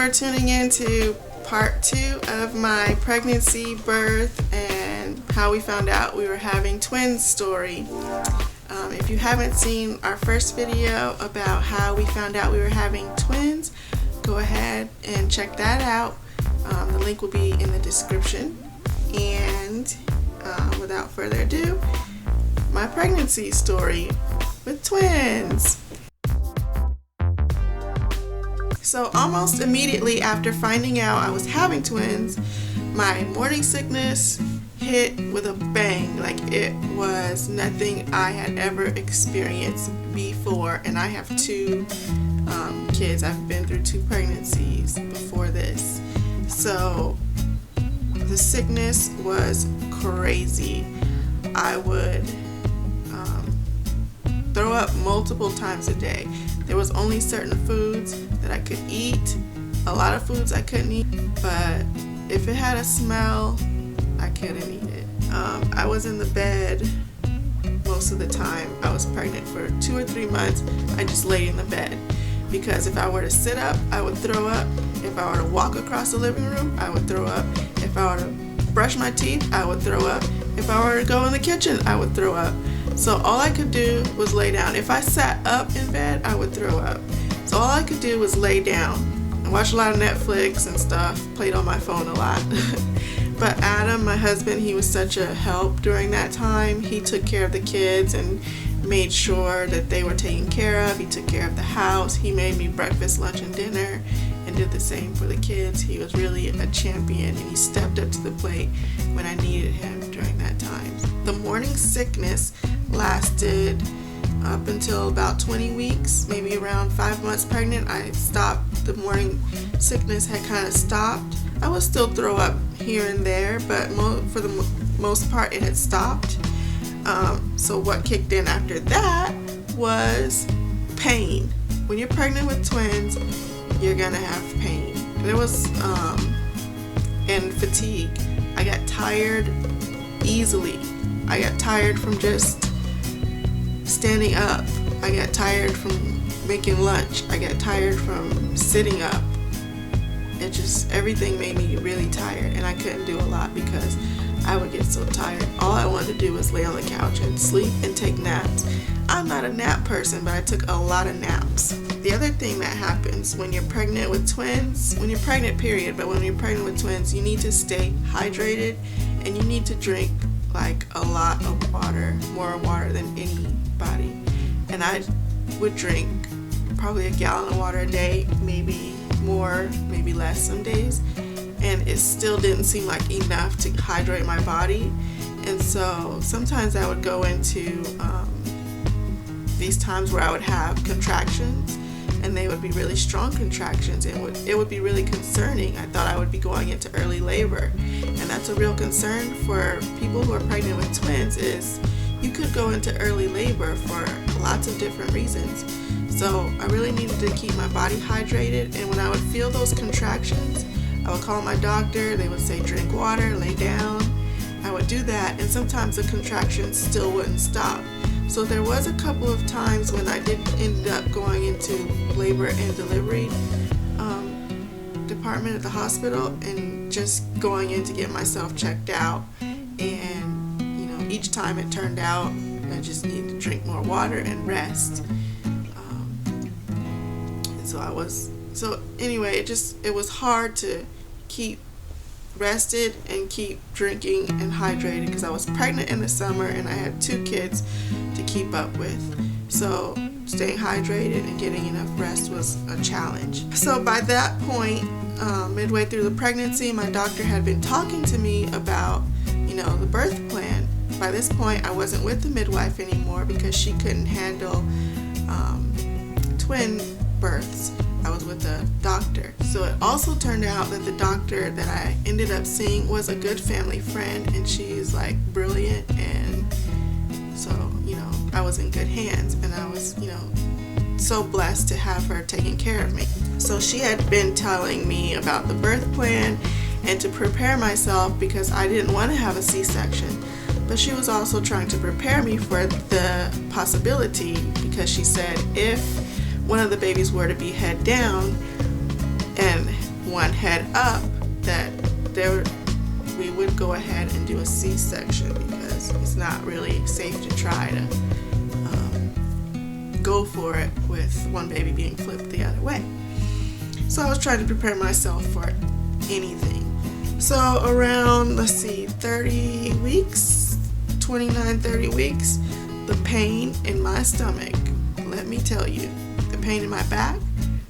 for tuning in to part 2 of my pregnancy, birth, and how we found out we were having twins story. If you haven't seen our first video about how we found out we were having twins, go ahead and check that out. The link will be in the description. And without further ado, my pregnancy story with twins. So almost immediately after finding out I was having twins, my morning sickness hit with a bang. Like, it was nothing I had ever experienced before, and I have 2 kids. I've been through 2 pregnancies before this, so the sickness was crazy. I would throw up multiple times a day. There was only certain foods that I could eat. A lot of foods I couldn't eat, but if it had a smell, I couldn't eat it. I was in the bed most of the time. I was pregnant for 2 or 3 months. I just laid in the bed because if I were to sit up, I would throw up. If I were to walk across the living room, I would throw up. If I were to brush my teeth, I would throw up. If I were to go in the kitchen, I would throw up. So all I could do was lay down. If I sat up in bed, I would throw up. So all I could do was lay down and watch a lot of Netflix and stuff, played on my phone a lot. But Adam, my husband, he was such a help during that time. He took care of the kids and made sure that they were taken care of. He took care of the house. He made me breakfast, lunch, and dinner, and did the same for the kids. He was really a champion, and he stepped up to the plate when I needed him during that time. The morning sickness lasted up until about 20 weeks, maybe around 5 months pregnant. I stopped. The morning sickness had kind of stopped. I would still throw up here and there, but for the most part it had stopped. So what kicked in after that was pain. When you're pregnant with twins, you're gonna have pain. There was and fatigue. I got tired easily. I got tired from just standing up. I got tired from making lunch. I got tired from sitting up. It just, everything made me really tired, and I couldn't do a lot because I would get so tired. All I wanted to do was lay on the couch and sleep and take naps. I'm not a nap person, but I took a lot of naps. The other thing that happens when you're pregnant with twins, when you're pregnant period, but when you're pregnant with twins, you need to stay hydrated, and you need to drink like a lot of water, more water than anybody. And I would drink probably a gallon of water a day, maybe more, maybe less some days, and it still didn't seem like enough to hydrate my body. And so sometimes I would go into these times where I would have contractions, and they would be really strong contractions, and it would be really concerning. I thought I would be going into early labor, and that's a real concern for people who are pregnant with twins. Is you could go into early labor for lots of different reasons. So I really needed to keep my body hydrated, and when I would feel those contractions, I would call my doctor. They would say drink water, lay down. I would do that, and sometimes the contractions still wouldn't stop. So there was a couple of times when I did end up going into labor and delivery department at the hospital and just going in to get myself checked out. And each time it turned out I just needed to drink more water and rest. So anyway, it was hard to keep rested and keep drinking and hydrated because I was pregnant in the summer and I had 2 kids to keep up with. So staying hydrated and getting enough rest was a challenge. So by that point, midway through the pregnancy, my doctor had been talking to me about, the birth plan. By this point, I wasn't with the midwife anymore because she couldn't handle twin births. I was with a doctor. So it also turned out that the doctor that I ended up seeing was a good family friend, and she's like brilliant, and so I was in good hands, and I was so blessed to have her taking care of me. So she had been telling me about the birth plan and to prepare myself because I didn't want to have a C-section, but she was also trying to prepare me for the possibility, because she said if one of the babies were to be head down and everyone head up that we would go ahead and do a C-section because it's not really safe to try to go for it with one baby being flipped the other way. So I was trying to prepare myself for anything. So around, 30 weeks, 29, 30 weeks, the pain in my stomach, let me tell you, the pain in my back,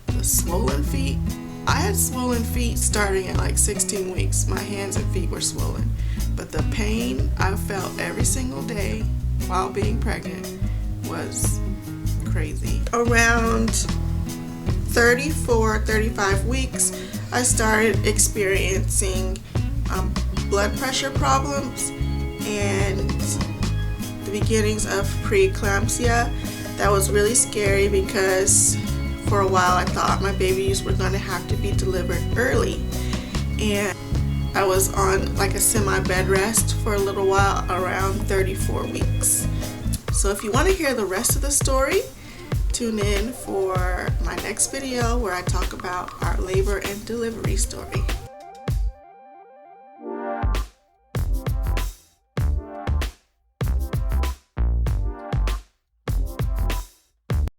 the swollen feet. I had swollen feet starting at like 16 weeks. My hands and feet were swollen. But the pain I felt every single day while being pregnant was crazy. Around 34, 35 weeks, I started experiencing blood pressure problems and the beginnings of preeclampsia. That was really scary because for a while I thought my babies were going to have to be delivered early, and I was on like a semi-bed rest for a little while around 34 weeks. So if you want to hear the rest of the story, tune in for my next video where I talk about our labor and delivery story.